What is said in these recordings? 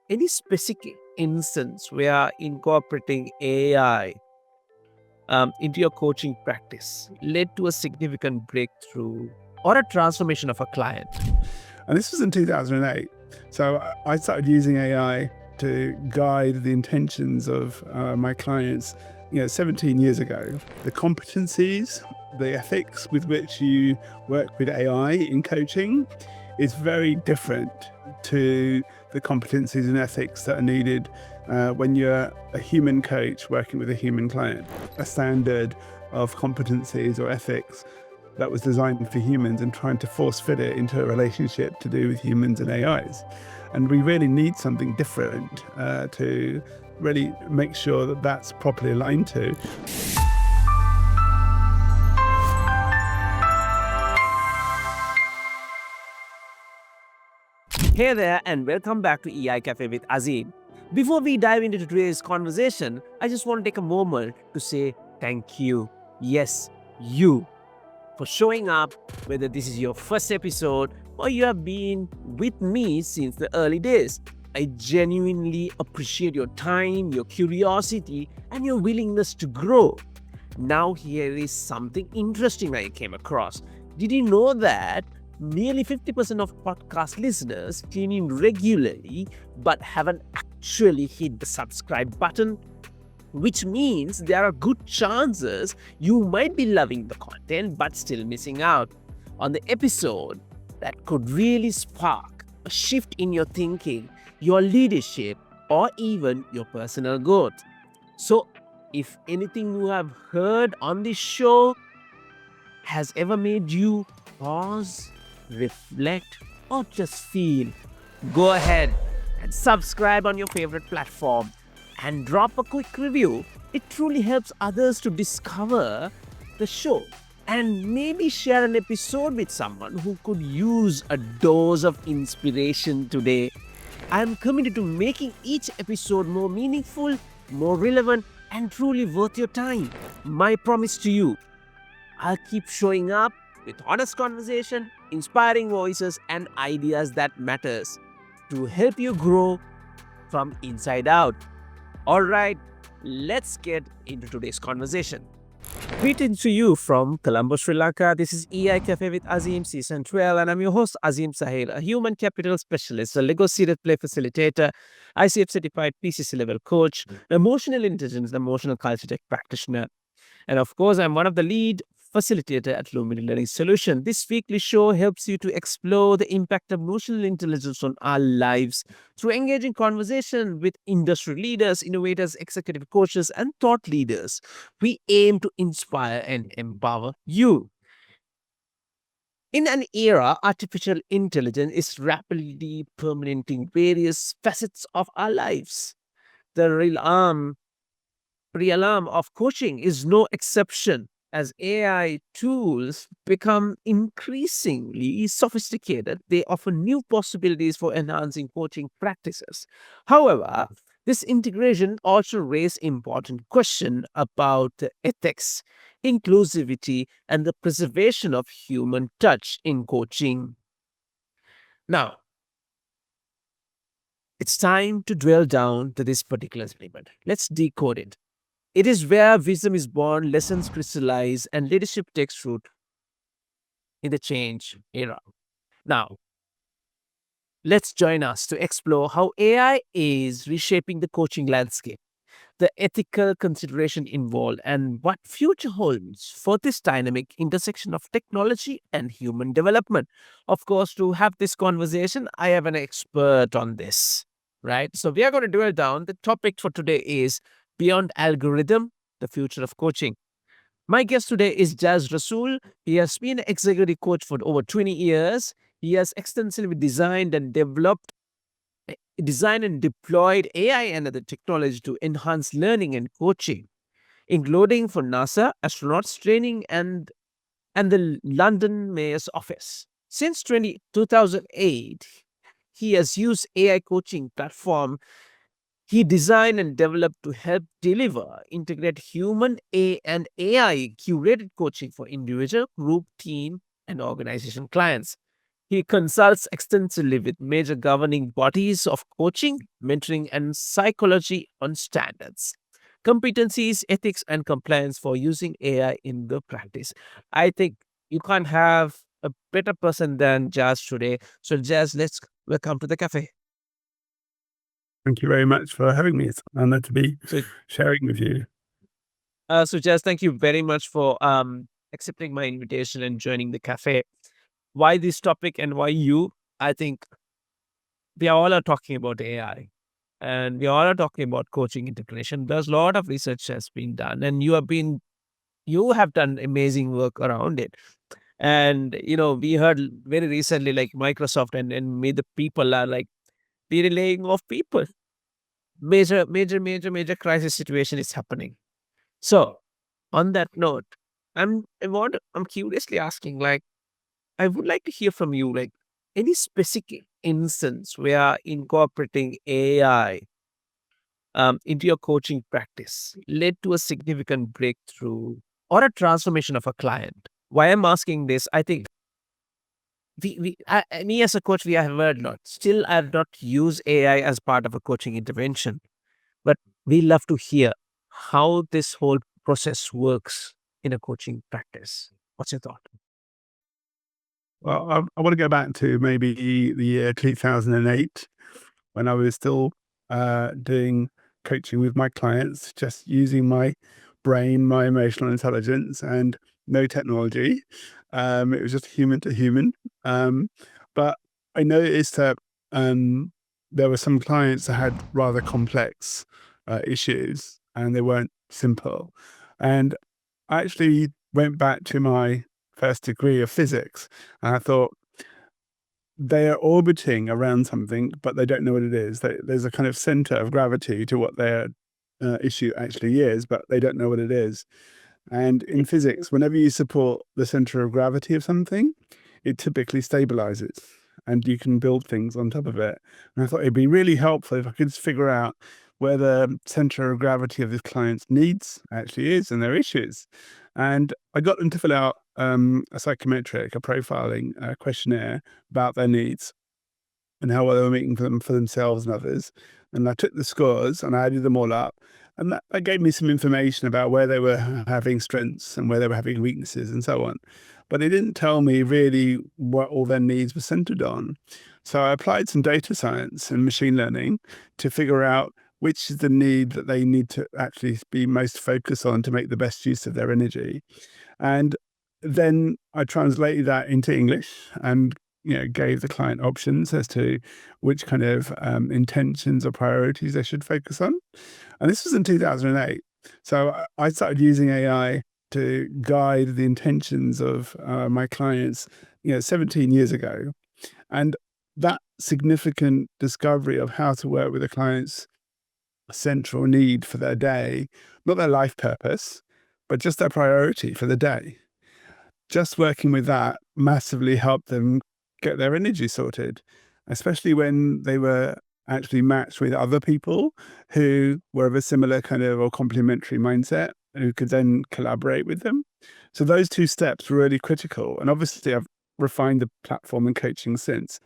any specific instance where incorporating AI into your coaching practice led to a significant breakthrough or a transformation of a client? And this was in 2008. So I started using AI to guide the intentions of my clients, 17 years ago. The competencies, the ethics with which you work with AI in coaching is very different to the competencies and ethics that are needed when you're a human coach working with a human client. A standard of competencies or ethics that was designed for humans and trying to force fit it into a relationship to do with humans and AIs. And we really need something different to really make sure that that's properly aligned to. Hey there, and welcome back to EI Cafe with Azim. Before we dive into today's conversation, I just want to take a moment to say thank you. Yes, you, for showing up, whether this is your first episode or you have been with me since the early days. I genuinely appreciate your time, your curiosity, and your willingness to grow. Now, here is something interesting I came across. Did you know that nearly 50% of podcast listeners tune in regularly but haven't actually hit the subscribe button? Which means there are good chances you might be loving the content but still missing out on the episode that could really spark a shift in your thinking, your leadership, or even your personal growth. So, if anything you have heard on this show has ever made you pause, reflect, or just feel, go ahead and subscribe on your favorite platform and drop a quick review. It truly helps others to discover the show and maybe share an episode with someone who could use a dose of inspiration today. I am committed to making each episode more meaningful, more relevant, and truly worth your time. My promise to you, I'll keep showing up with honest conversation, inspiring voices, and ideas that matters to help you grow from inside out. All right, let's get into today's conversation. Greetings to you from Colombo, Sri Lanka. This is EI Cafe with Azim Season 12, and I'm your host, Azim Sahil, a human capital specialist, a Lego series play facilitator, ICF certified PCC level coach, emotional intelligence, emotional culture tech practitioner. And of course, I'm one of the lead facilitator at Luminary Learning Solution. This weekly show helps you to explore the impact of emotional intelligence on our lives through engaging conversation with industry leaders, innovators, executive coaches, and thought leaders. We aim to inspire and empower you. In an era, artificial intelligence is rapidly permeating various facets of our lives. The realm of coaching is no exception as AI tools become increasingly sophisticated. They offer new possibilities for enhancing coaching practices. However, this integration also raises important questions about the ethics, inclusivity, and the preservation of human touch in coaching. Now, it's time to drill down to this particular statement. Let's decode it. It is where wisdom is born, lessons crystallize, and leadership takes root in the change era. Now, let's join us to explore how AI is reshaping the coaching landscape, the ethical consideration involved, and what future holds for this dynamic intersection of technology and human development. Of course, to have this conversation, I have an expert on this, right? So, we are going to drill down. The topic for today is Beyond Algorithm, the Future of Coaching. My guest today is Jazz Rasool. He has been an executive coach for over 20 years. He has extensively designed and deployed AI and other technology to enhance learning and coaching, including for NASA, astronauts training, and the London Mayor's Office. Since 2008, he has used AI coaching platform he designed and developed to help deliver, integrate human and AI curated coaching for individual, group, team, and organization clients. He consults extensively with major governing bodies of coaching, mentoring, and psychology on standards, competencies, ethics, and compliance for using AI in the practice. I think you can't have a better person than Jazz today. So, Jazz, let's welcome to the cafe. Thank you very much for having me. It's an honor to be So, sharing with you. Jazz, thank you very much for accepting my invitation and joining the cafe. Why this topic and why you? I think we all are talking about AI and we all are talking about coaching integration. There's a lot of research has been done, and you have done amazing work around it. And we heard very recently like Microsoft and me, the people are like they're laying off people. Major crisis situation is happening. So on that note, I'm curiously asking, like, I would like to hear from you, like, any specific instance where incorporating AI into your coaching practice led to a significant breakthrough or a transformation of a client. Why I'm asking this, I think me as a coach, we have heard a lot. Still, I have not used AI as part of a coaching intervention, but we love to hear how this whole process works in a coaching practice. What's your thought? Well, I want to go back to maybe the year 2008 when I was still doing coaching with my clients, just using my brain, my emotional intelligence, and no technology. It was just human to human. Um, but I noticed that there were some clients that had rather complex issues and they weren't simple. And I actually went back to my first degree of physics and I thought, they are orbiting around something, but they don't know what it is. There's a kind of center of gravity to what their issue actually is, but they don't know what it is. And in physics, whenever you support the center of gravity of something, it typically stabilizes and you can build things on top of it. And I thought it'd be really helpful if I could just figure out where the center of gravity of this client's needs actually is and their issues. And I got them to fill out a psychometric, a profiling questionnaire about their needs and how well they were making them for themselves and others. And I took the scores and I added them all up. And that gave me some information about where they were having strengths and where they were having weaknesses and so on. But it didn't tell me really what all their needs were centered on. So I applied some data science and machine learning to figure out which is the need that they need to actually be most focused on to make the best use of their energy. And then I translated that into English and gave the client options as to which kind of intentions or priorities they should focus on. And this was in 2008. So I started using AI to guide the intentions of my clients, 17 years ago. And that significant discovery of how to work with a client's central need for their day, not their life purpose, but just their priority for the day. Just working with that massively helped them get their energy sorted, especially when they were actually matched with other people who were of a similar kind of or complementary mindset who could then collaborate with them. So those two steps were really critical. And obviously I've refined the platform and coaching since.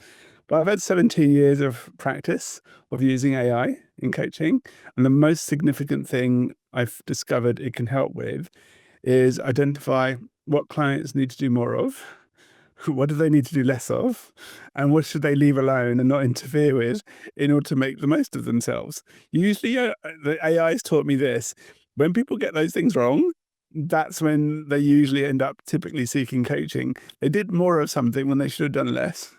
But I've had 17 years of practice of using AI in coaching. And the most significant thing I've discovered it can help with is identify what clients need to do more of, what do they need to do less of, and what should they leave alone and not interfere with in order to make the most of themselves. Usually, the AI has taught me this. When people get those things wrong, that's when they usually end up typically seeking coaching. They did more of something when they should have done less.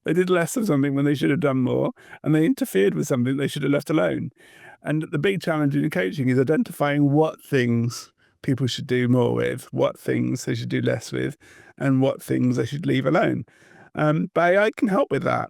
They did less of something when they should have done more, and they interfered with something they should have left alone. And the big challenge in coaching is identifying what things people should do more with, what things they should do less with, and what things they should leave alone. But AI can help with that.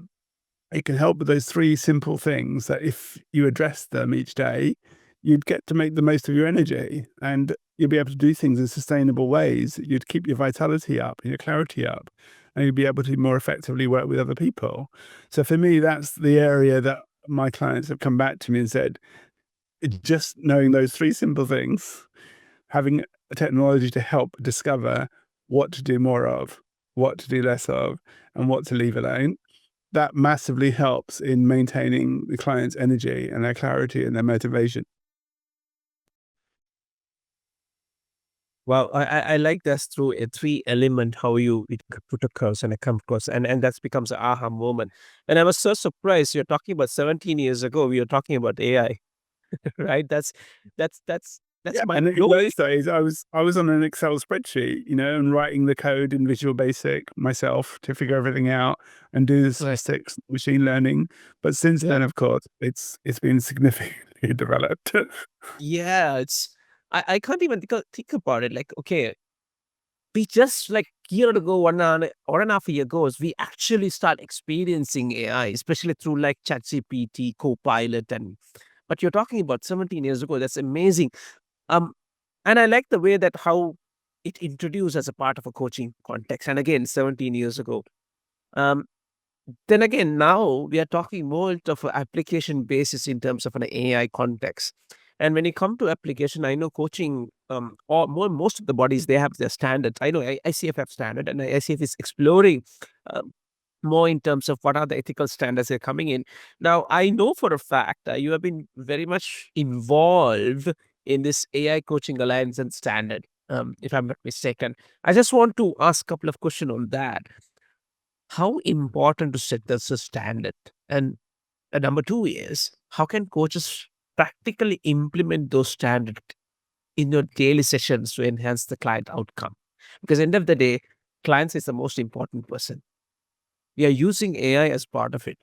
It can help with those three simple things that if you address them each day, you'd get to make the most of your energy and you'll be able to do things in sustainable ways. You'd keep your vitality up and your clarity up, and you'd be able to more effectively work with other people. So for me, that's the area that my clients have come back to me and said, just knowing those three simple things, having a technology to help discover what to do more of what to do less of, and what to leave alone. That massively helps in maintaining the client's energy and their clarity and their motivation. Well, I like this through a three element how you put across and come across, and that becomes an aha moment. And I was so surprised you're talking about 17 years ago. We were talking about AI, right? That's Yeah, mind and in blowing. those days, I was on an Excel spreadsheet, and writing the code in Visual Basic myself to figure everything out and do the Right. statistics, machine learning. But since Yeah. then, of course, it's been significantly developed. Yeah, I can't even think about it. Like, okay, we just like year ago, 1.5 year ago, we actually start experiencing AI, especially through like ChatGPT, Copilot, and but you're talking about 17 years ago. That's amazing. Um, and I like the way that how it introduced as a part of a coaching context. And again, 17 years ago. Um, then again, now we are talking more of an application basis in terms of an AI context. And when you come to application, I know coaching, or most of the bodies they have their standards. I know ICF have standard, and ICF is exploring um, more in terms of what are the ethical standards they're coming in. Now, I know for a fact that you have been very much involved in this AI coaching alliance and standard. If I'm not mistaken, I just want to ask a couple of questions on that. How important to set this a standard? And number two is how can coaches practically implement those standards in your daily sessions to enhance the client outcome? Because end of the day, clients is the most important person. We are using AI as part of it.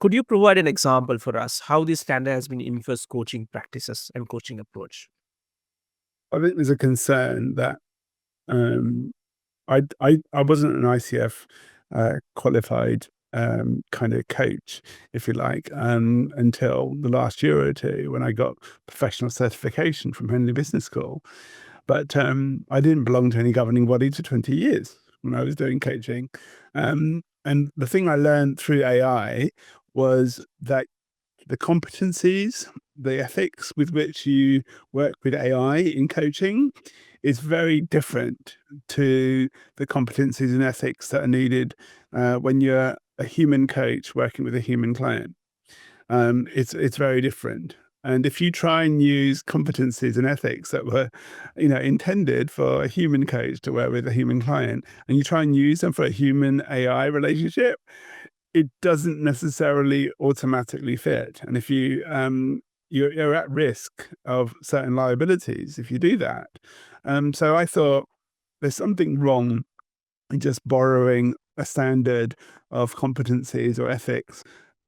Could you provide an example for us how this standard has been influenced coaching practices and coaching approach? I think there's a concern that um, I wasn't an ICF qualified kind of coach, if you like, until the last year or two when I got professional certification from Henley Business School. But I didn't belong to any governing body for 20 years when I was doing coaching. And the thing I learned through AI was that the competencies, the ethics with which you work with AI in coaching is very different to the competencies and ethics that are needed when you're a human coach working with a human client. It's very different. And if you try and use competencies and ethics that were, intended for a human coach to work with a human client, and you try and use them for a human AI relationship, it doesn't necessarily automatically fit. And if you're at risk of certain liabilities if you do that. So I thought there's something wrong in just borrowing a standard of competencies or ethics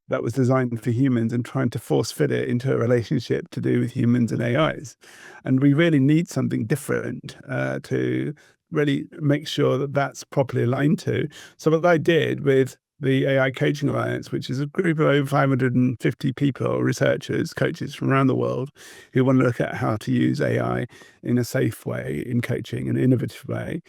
that was designed for humans and trying to force fit it into a relationship to do with humans and AIs. And we really need something different to really make sure that that's properly aligned to. So what I did with the AI Coaching Alliance, which is a group of over 550 people, researchers, coaches from around the world who want to look at how to use AI in a safe way in coaching, an innovative way,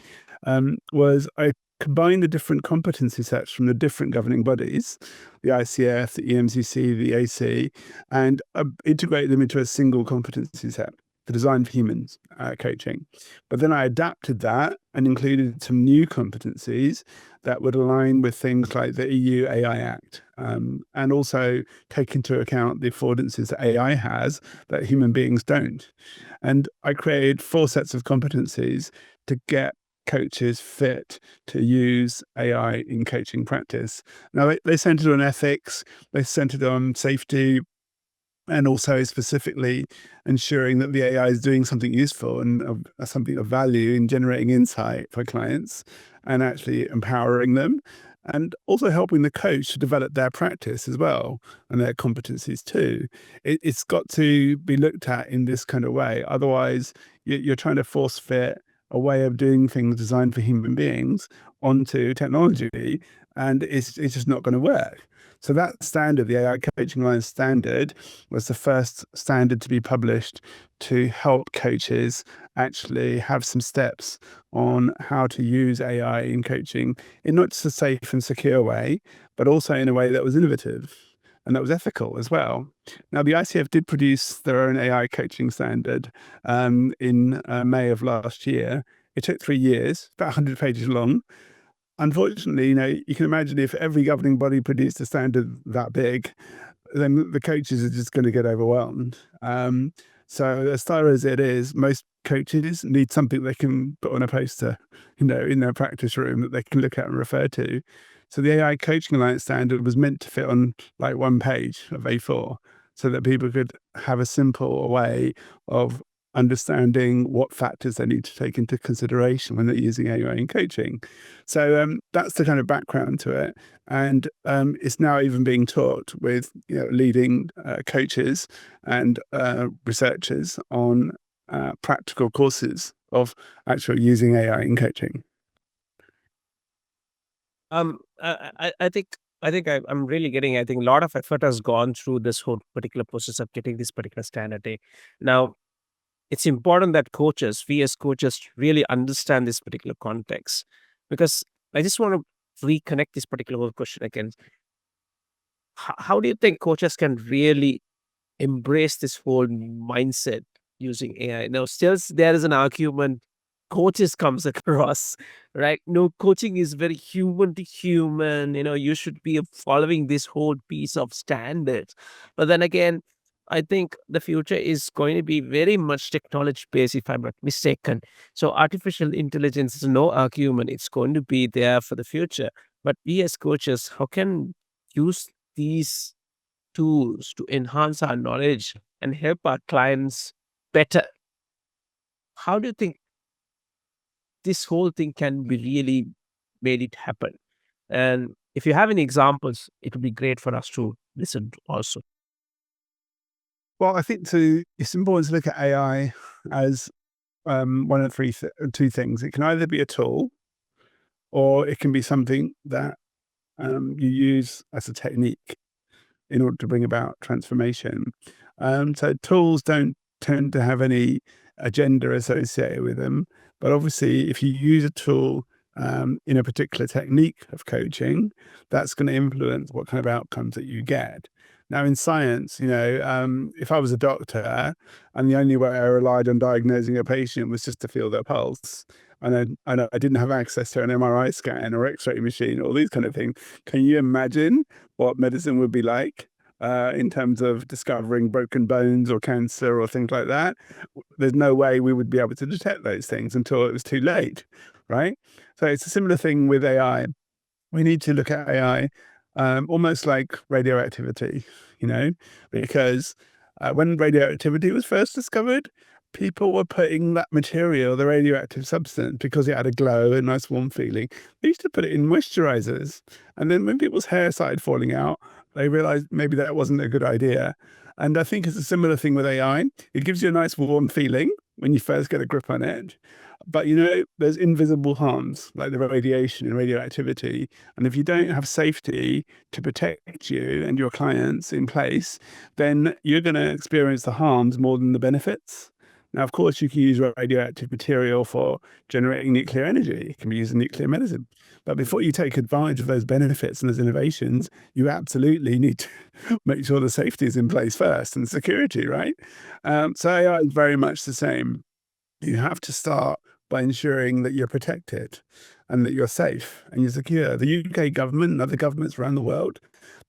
was I combined the different competency sets from the different governing bodies, the ICF, the EMCC, the AC, and integrated them into a single competency set for design for humans coaching. But then I adapted that and included some new competencies that would align with things like the EU AI Act, and also take into account the affordances that AI has that human beings don't. And I created 4 sets of competencies to get coaches fit to use AI in coaching practice. Now, they centered on ethics, they centered on safety, and also specifically ensuring that the AI is doing something useful and something of value in generating insight for clients and actually empowering them, and also helping the coach to develop their practice as well and their competencies too. It's got to be looked at in this kind of way. Otherwise, you're trying to force fit a way of doing things designed for human beings onto technology, and it's just not going to work. So that standard, the AI Coaching Alliance standard, was the first standard to be published to help coaches actually have some steps on how to use AI in coaching in not just a safe and secure way, but also in a way that was innovative and that was ethical as well. Now, the ICF did produce their own AI coaching standard in May of last year. It took 3 years, about 100 pages long. unfortunately, you can imagine if every governing body produced a standard that big, then the coaches are just going to get overwhelmed. So as far as it is, most coaches need something they can put on a poster, in their practice room that they can look at and refer to. So the AI Coaching Alliance standard was meant to fit on like one page of A4 so that people could have a simple way of understanding what factors they need to take into consideration when they're using AI in coaching. So that's the kind of background to it. And it's now even being taught with leading coaches and researchers on practical courses of actually using AI in coaching. I'm really getting. I think a lot of effort has gone through this whole particular process of getting this particular standard. Now, it's important that we as coaches, really understand this particular context, because I just want to reconnect this particular whole question again. How do you think coaches can really embrace this whole mindset using AI? Now, still there is an argument coaches comes across, right? No, coaching is very human to human. You should be following this whole piece of standards. But then again, I think the future is going to be very much technology based, if I'm not mistaken. So artificial intelligence is no argument. It's going to be there for the future. But we as coaches, how can use these tools to enhance our knowledge and help our clients better? How do you think this whole thing can be really made it happen? And if you have any examples, it would be great for us to listen to also. Well, I think it's important to look at AI as one of two things. It can either be a tool or it can be something that you use as a technique in order to bring about transformation. So tools don't tend to have any agenda associated with them. But obviously, if you use a tool in a particular technique of coaching, that's going to influence what kind of outcomes that you get. Now, in science, if I was a doctor and the only way I relied on diagnosing a patient was just to feel their pulse, I didn't have access to an MRI scan or X-ray machine, all these kind of things. Can you imagine what medicine would be like in terms of discovering broken bones or cancer or things like that? There's no way we would be able to detect those things until it was too late, right? So it's a similar thing with AI. We need to look at AI almost like radioactivity, because when radioactivity was first discovered, people were putting that material, the radioactive substance, because it had a glow, a nice warm feeling. They used to put it in moisturizers. And then when people's hair started falling out, they realized maybe that wasn't a good idea. And I think it's a similar thing with AI. It gives you a nice warm feeling when you first get a grip on it. But there's invisible harms like the radiation and radioactivity. And if you don't have safety to protect you and your clients in place, then you're going to experience the harms more than the benefits. Now, of course, you can use radioactive material for generating nuclear energy. It can be used in nuclear medicine. But before you take advantage of those benefits and those innovations, you absolutely need to make sure the safety is in place first and security, right? So AI is very much the same. You have to start by ensuring that you're protected and that you're safe and you're secure. The UK government and other governments around the world,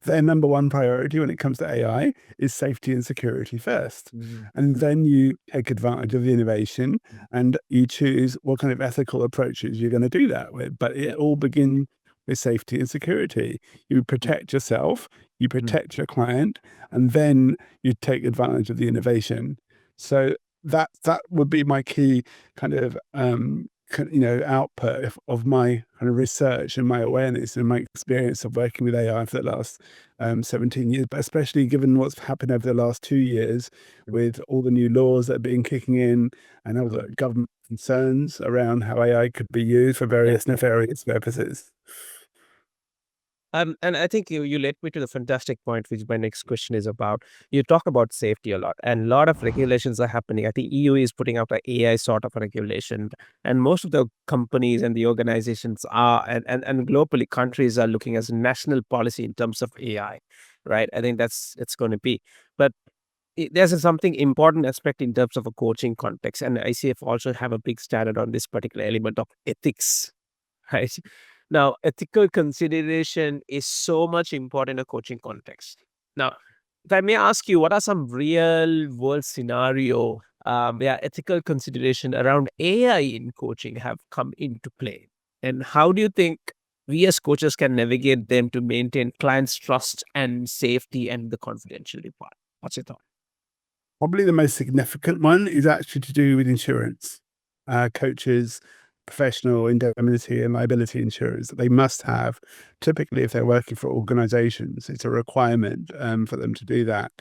their number one priority when it comes to AI is safety and security first. And then you take advantage of the innovation and you choose what kind of ethical approaches you're going to do that with. But it all begins with safety and security. You protect yourself, you protect your client, and then you take advantage of the innovation. So that would be my key kind of output of my kind of research and my awareness and my experience of working with AI for the last 17 years, but especially given what's happened over the last 2 years with all the new laws that have been kicking in and all the government concerns around how AI could be used for various nefarious purposes. And I think you led me to the fantastic point, which my next question is about. You talk about safety a lot, and a lot of regulations are happening. I think EU is putting out an AI sort of a regulation, and most of the companies and the organizations are, and globally, countries are looking as national policy in terms of AI, right? I think it's going to be, but there's something important aspect in terms of a coaching context, and ICF also have a big standard on this particular element of ethics, right? Now, ethical consideration is so much important in a coaching context. Now, if I may ask you, what are some real world scenario where ethical consideration around AI in coaching have come into play? And how do you think we as coaches can navigate them to maintain clients' trust and safety and the confidentiality part? What's your thought? Probably the most significant one is actually to do with insurance. Coaches, professional indemnity and liability insurance that they must have. Typically, if they're working for organizations, it's a requirement for them to do that.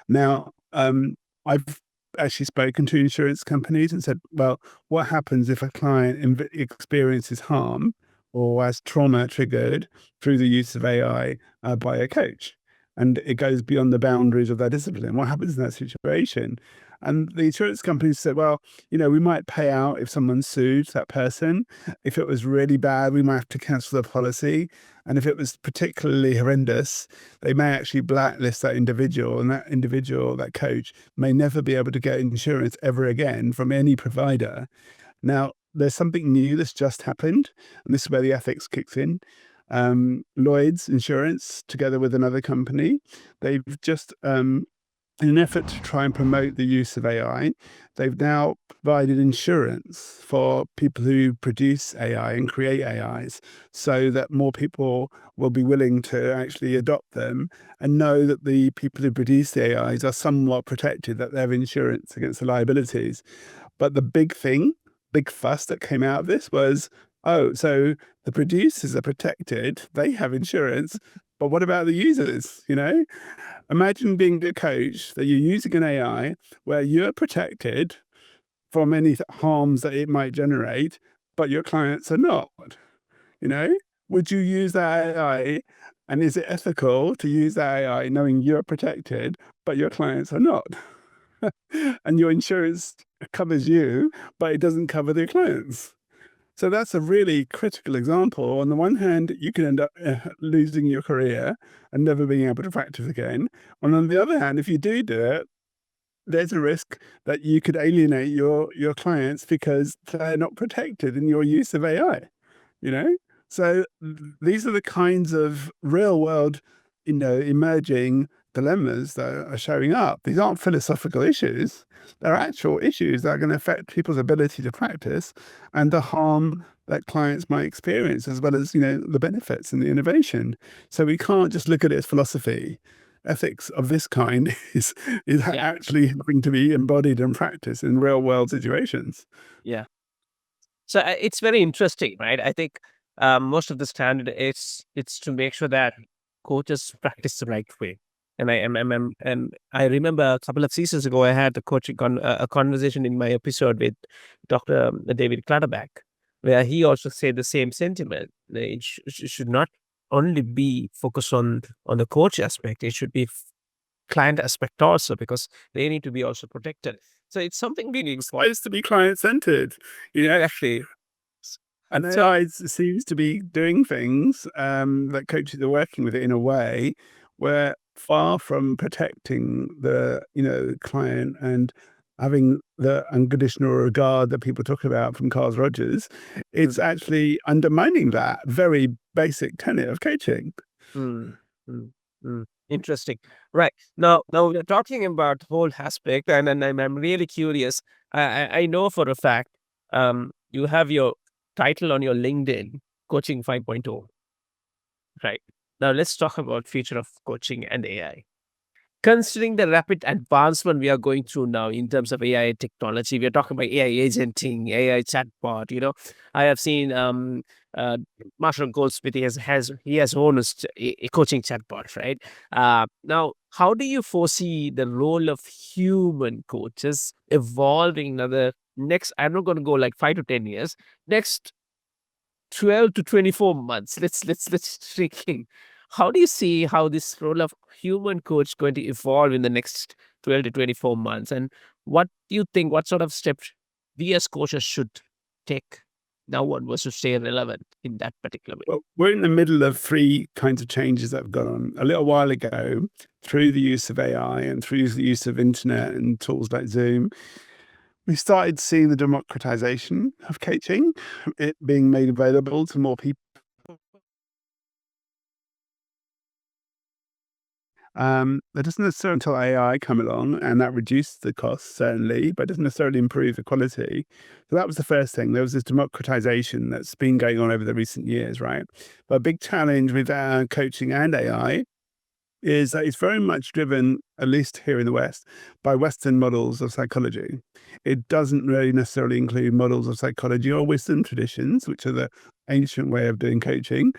Now, I've actually spoken to insurance companies and said, well, what happens if a client experiences harm or has trauma triggered through the use of AI by a coach? And it goes beyond the boundaries of their discipline. What happens in that situation? And the insurance companies said, well, we might pay out if someone sued that person. If it was really bad, we might have to cancel the policy. And if it was particularly horrendous, they may actually blacklist that individual, and that individual, that coach, may never be able to get insurance ever again from any provider. Now, there's something new that's just happened, and this is where the ethics kicks in. Lloyd's Insurance, together with another company, they've just, in an effort to try and promote the use of AI, they've now provided insurance for people who produce AI and create AIs so that more people will be willing to actually adopt them and know that the people who produce the AIs are somewhat protected, that they have insurance against the liabilities. But the big fuss that came out of this was, oh, so the producers are protected, they have insurance, but what about the users? Imagine being a coach that you're using an AI where you're protected from any harms that it might generate, but your clients are not. You know, would you use that AI? And is it ethical to use that AI knowing you're protected, but your clients are not? And your insurance covers you, but it doesn't cover their clients. So that's a really critical example. On the one hand, you can end up losing your career and never being able to practice again. And on the other hand, if you do it, there's a risk that you could alienate your clients because they're not protected in your use of AI, you know? So these are the kinds of real world, emerging dilemmas that are showing up. These aren't philosophical issues. They're actual issues that are going to affect people's ability to practice and the harm that clients might experience, as well as, the benefits and the innovation. So we can't just look at it as philosophy. Ethics of this kind is Yeah. actually having to be embodied and practiced in real world situations. Yeah. So it's very interesting, right? I think most of the standard it's to make sure that coaches practice the right way. And and I remember a couple of seasons ago, I had a conversation in my episode with Dr. David Clutterback, where he also said the same sentiment. It should not only be focused on the coach aspect; it should be client aspect also, because they need to be also protected. So it's something really important. Supposed to be client centered, Actually, and so AI seems to be doing things that coaches are working with it in a way where, far from protecting the client and having the unconditional regard that people talk about from Carl Rogers, it's actually undermining that very basic tenet of coaching. Mm, mm, interesting. Right. Now we're talking about whole aspect, and I'm really curious. I know for a fact, you have your title on your LinkedIn, Coaching 5.0, right? Now let's talk about future of coaching and AI. Considering the rapid advancement we are going through now in terms of AI technology, we are talking about AI agenting, AI chatbot. I have seen Marshall Goldsmith. He has owned a coaching chatbot, right? Now, how do you foresee the role of human coaches evolving in another next? I'm not going to go like 5 to 10 years. Next 12 to 24 months. Let's thinking. How do you see how this role of human coach going to evolve in the next 12 to 24 months? And what do you think, what sort of steps we as coaches should take now onwards to stay relevant in that particular way? Well, we're in the middle of three kinds of changes that have gone on. A little while ago, through the use of AI and through the use of internet and tools like Zoom, we started seeing the democratization of coaching, it being made available to more people. That doesn't necessarily until AI come along, and that reduced the cost certainly, but doesn't necessarily improve the quality. So that was the first thing. There was this democratization that's been going on over the recent years, right? But a big challenge with coaching and AI is that it's very much driven, at least here in the West, by Western models of psychology. It doesn't really necessarily include models of psychology or wisdom traditions, which are the ancient way of doing coaching,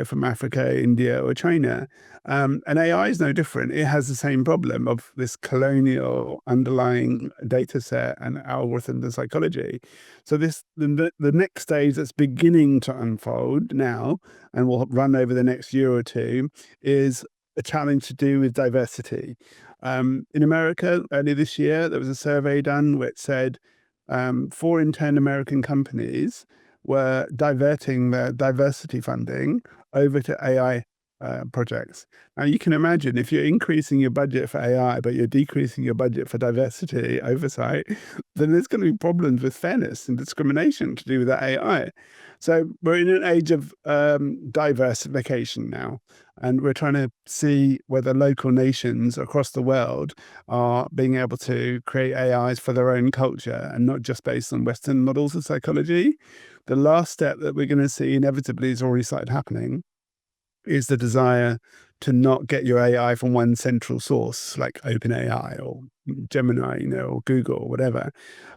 from Africa, India, or China. And AI is no different. It has the same problem of this colonial underlying data set and algorithm and psychology. So the next stage that's beginning to unfold now and will run over the next year or two is a challenge to do with diversity. In America, earlier this year, there was a survey done which said 4 in 10 American companies were diverting their diversity funding over to AI projects. Now, you can imagine if you're increasing your budget for AI, but you're decreasing your budget for diversity oversight, then there's going to be problems with fairness and discrimination to do with that AI. So we're in an age of diversification now, and we're trying to see whether local nations across the world are being able to create AIs for their own culture and not just based on Western models of psychology. The last step that we're going to see inevitably has already started happening is the desire to not get your AI from one central source like OpenAI or Gemini, or Google or whatever.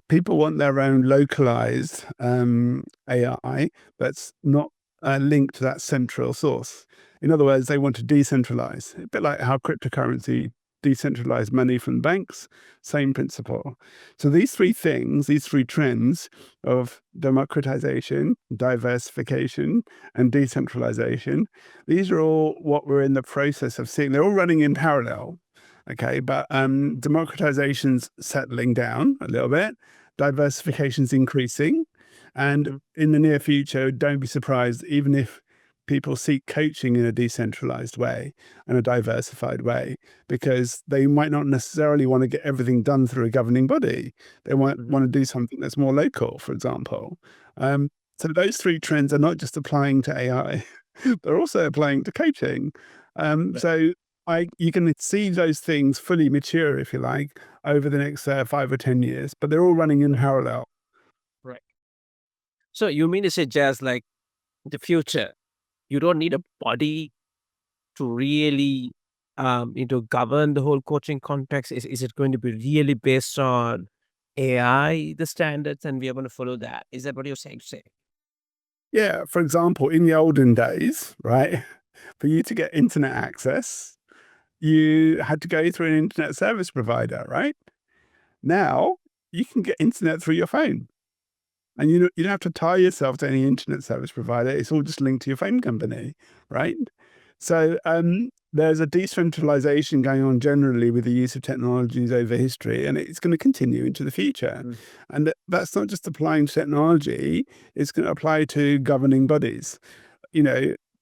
People want their own localized AI that's not linked to that central source. In other words, they want to decentralize, a bit like how cryptocurrency decentralized money from banks, same principle. So these three things, these three trends of democratization, diversification, and decentralization, these are all what we're in the process of seeing. They're all running in parallel. Okay, but democratization's settling down a little bit, diversification's increasing, and in the near future, don't be surprised, even if people seek coaching in a decentralized way and a diversified way, because they might not necessarily want to get everything done through a governing body. They want to do something that's more local, for example. So those three trends are not just applying to AI, they're also applying to coaching. So you can see those things fully mature, if you like, over the next 5 or 10 years, but they're all running in parallel. Right. So you mean to say, Jazz, like the future, you don't need a body to really govern the whole coaching context? Is it going to be really based on AI, the standards, and we are going to follow that? Is that what you're saying? Yeah, for example, in the olden days, right, for you to get internet access, you had to go through an internet service provider, right? Now you can get internet through your phone. And you don't have to tie yourself to any internet service provider. It's all just linked to your phone company, right? So there's a decentralization going on generally with the use of technologies over history, and it's going to continue into the future. And that's not just applying to technology, it's going to apply to governing bodies.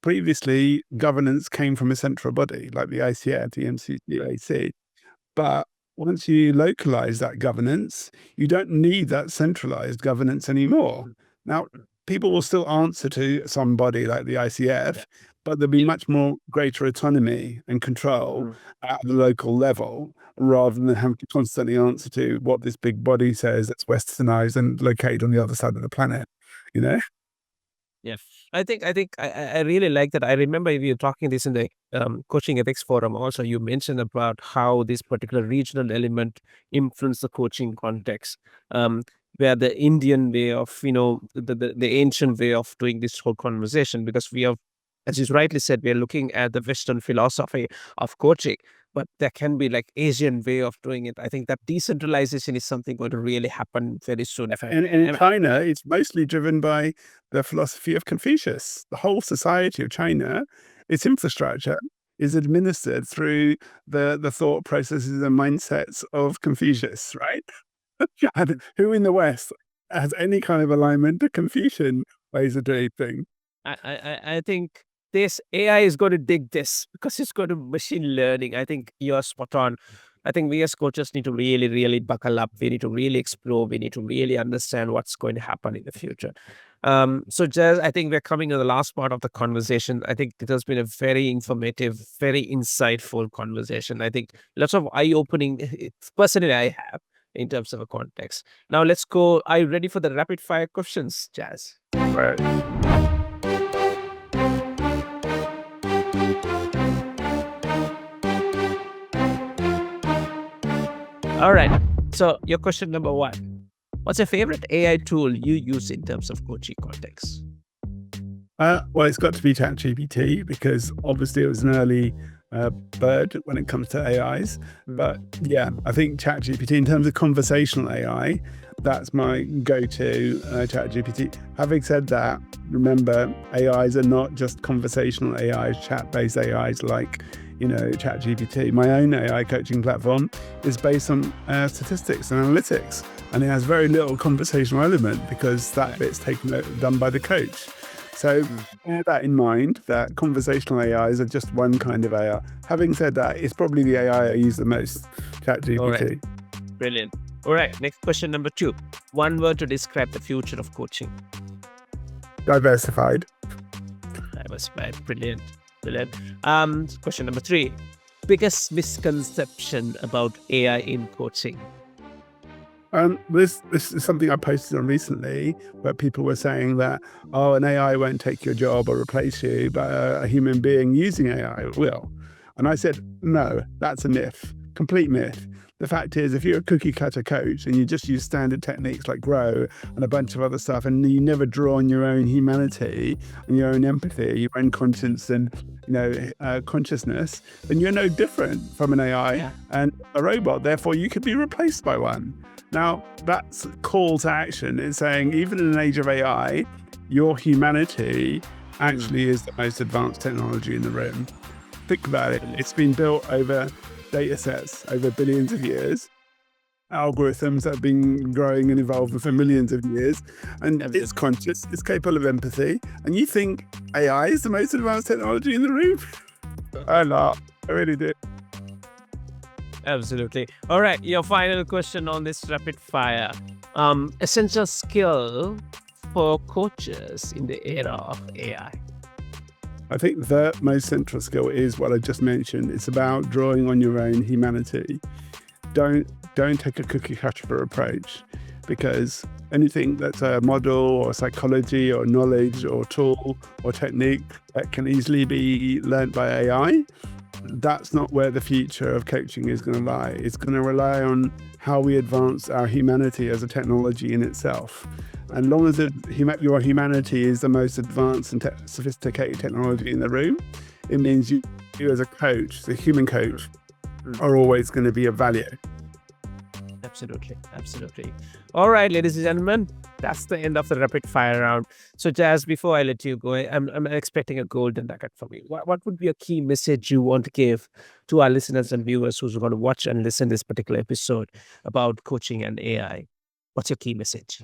Previously, governance came from a central body like the ICF, the MCCAC. But once you localize that governance, you don't need that centralized governance anymore. Now, people will still answer to somebody like the ICF, but there'll be much more greater autonomy and control at the local level rather than having to constantly answer to what this big body says that's westernized and located on the other side of the planet, you know? Yeah, I really like that. I remember you talking this in the coaching ethics forum. Also, you mentioned about how this particular regional element influenced the coaching context. Where the Indian way of the ancient way of doing this whole conversation, because we have, as you rightly said, we are looking at the Western philosophy of coaching, but there can be like Asian way of doing it. I think that decentralization is something going to really happen very soon. And in China, it's mostly driven by the philosophy of Confucius. The whole society of China, its infrastructure is administered through the thought processes and mindsets of Confucius, right? And who in the West has any kind of alignment to Confucian ways of doing things? I think this AI is going to dig this because it's going to machine learning. I think you're spot on. I think we as coaches need to really buckle up. We need to really explore. We need to really understand what's going to happen in the future. So, Jazz, I think we're coming to the last part of the conversation. I think it has been a very informative, very insightful conversation. I think lots of eye-opening, personally, I have in terms of a context. Now, let's go. Are you ready for the rapid fire questions, Jazz? Right. All right. So, your question number one. What's your favorite AI tool you use in terms of coaching context? Well, it's got to be ChatGPT because obviously it was an early bird when it comes to AIs. But yeah, I think ChatGPT, in terms of conversational AI, that's my go-to ChatGPT. Having said that, remember, AIs are not just conversational AIs, chat-based AIs like, ChatGPT. My own AI coaching platform is based on statistics and analytics, and it has very little conversational element because that bit's done by the coach. So bear that in mind, that conversational AIs are just one kind of AI. Having said that, it's probably the AI I use the most, ChatGPT. All right. Brilliant. All right. Next question number two. One word to describe the future of coaching. Diversified. Diversified. Brilliant. Brilliant. Question number three. Biggest misconception about AI in coaching. This is something I posted on recently where people were saying that, an AI won't take your job or replace you, but a human being using AI will. And I said, no, that's a myth, complete myth. The fact is, if you're a cookie cutter coach and you just use standard techniques like grow and a bunch of other stuff, and you never draw on your own humanity and your own empathy, your own conscience and consciousness, then you're no different from an AI and a robot. Therefore, you could be replaced by one. Now, that's call to action. It's saying, even in an age of AI, your humanity actually is the most advanced technology in the room. Think about it. It's been built over data sets over billions of years. Algorithms that have been growing and evolving for millions of years. And it's conscious, it's capable of empathy. And you think AI is the most advanced technology in the room? I laugh. I really do. Absolutely. All right. Your final question on this rapid fire. Essential skill for coaches in the era of AI. I think the most central skill is what I just mentioned. It's about drawing on your own humanity. Don't take a cookie cutter approach, because anything that's a model or psychology or knowledge or tool or technique that can easily be learned by AI, that's not where the future of coaching is going to lie. It's going to rely on how we advance our humanity as a technology in itself. And long as your humanity is the most advanced and sophisticated technology in the room, it means you as a coach, the human coach, are always going to be of value. Absolutely. Absolutely. All right, ladies and gentlemen, that's the end of the rapid fire round. So, Jazz, before I let you go, I'm expecting a golden nugget from you. What would be a key message you want to give to our listeners and viewers who's going to watch and listen to this particular episode about coaching and AI? What's your key message?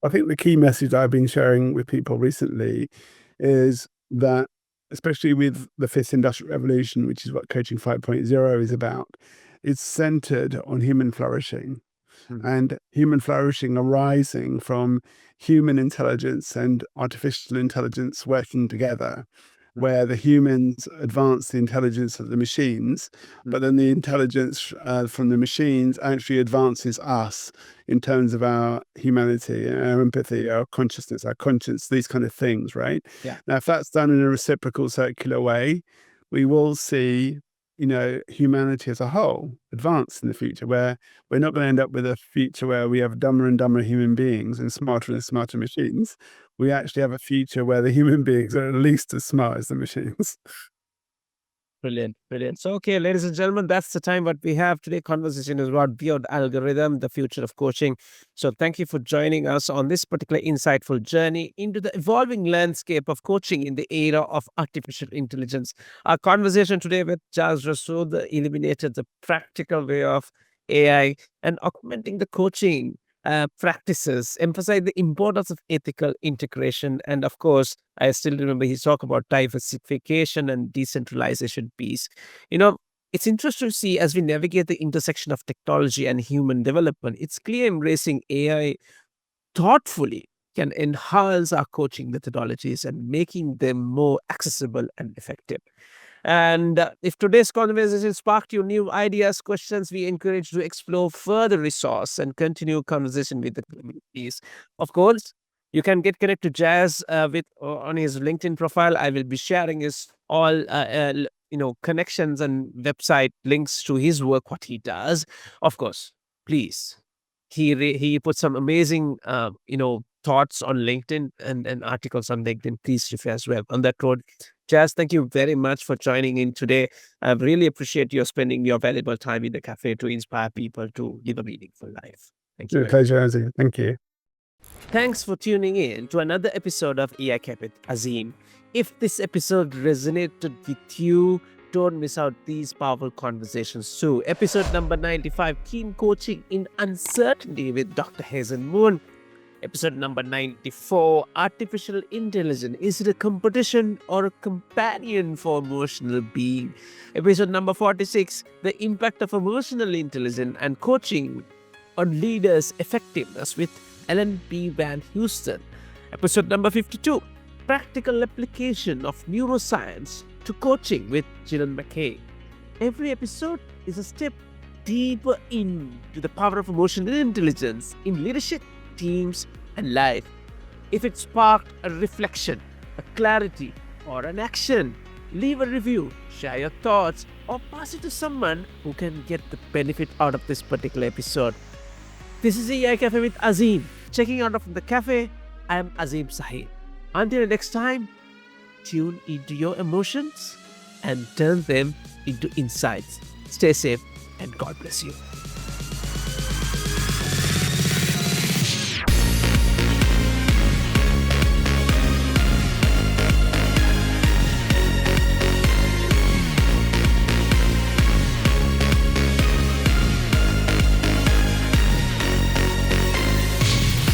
I think the key message I've been sharing with people recently is that, especially with the fifth industrial revolution, which is what Coaching 5.0 is about, it's centered on human flourishing. And human flourishing arising from human intelligence and artificial intelligence working together, where the humans advance the intelligence of the machines, but then the intelligence from the machines actually advances us in terms of our humanity, our empathy, our consciousness, our conscience, these kind of things, right? Yeah. Now, if that's done in a reciprocal circular way, we will see humanity as a whole advance in the future, where we're not going to end up with a future where we have dumber and dumber human beings and smarter machines. We actually have a future where the human beings are at least as smart as the machines. Brilliant, brilliant. So, okay, ladies and gentlemen, that's the time what we have today. Conversation is about beyond algorithm, the future of coaching. So, thank you for joining us on this particular insightful journey into the evolving landscape of coaching in the era of artificial intelligence. Our conversation today with Jazz Rasool illuminated the practical way of AI and augmenting the coaching practices, emphasize the importance of ethical integration. And of course, I still remember he talked about diversification and decentralization piece. It's interesting to see as we navigate the intersection of technology and human development, it's clear embracing AI thoughtfully can enhance our coaching methodologies and making them more accessible and effective. And if today's conversation sparked your new ideas, questions, we encourage you to explore further resource and continue conversation with the communities. Of course, you can get connected to Jazz with on his LinkedIn profile. I will be sharing his all connections and website links to his work, what he does. Of course, please. He put some amazing thoughts on LinkedIn and articles on LinkedIn. Please refer as well on that road. Jazz, thank you very much for joining in today. I really appreciate your spending your valuable time in the cafe to inspire people to live a meaningful life. Thank you. It's a pleasure, Azim. Thank you. Thanks for tuning in to another episode of AI Cafe with Azim. If this episode resonated with you, don't miss out these powerful conversations too. Episode number 95, Keen Coaching in Uncertainty with Dr. Hazen Moon. Episode number 94, Artificial Intelligence. Is it a competition or a companion for emotional being? Episode number 46, The Impact of Emotional Intelligence and Coaching on Leaders' Effectiveness with Ellen P. Van Houston. Episode number 52, Practical Application of Neuroscience to Coaching with Gillian McKay. Every episode is a step deeper into the power of emotional intelligence in leadership, teams, and life. If it sparked a reflection, a clarity, or an action, leave a review, share your thoughts, or pass it to someone who can get the benefit out of this particular episode. This is AI Cafe with Azim. Checking out of the cafe, I am Azim Sahib. Until next time, tune into your emotions and turn them into insights. Stay safe and God bless you.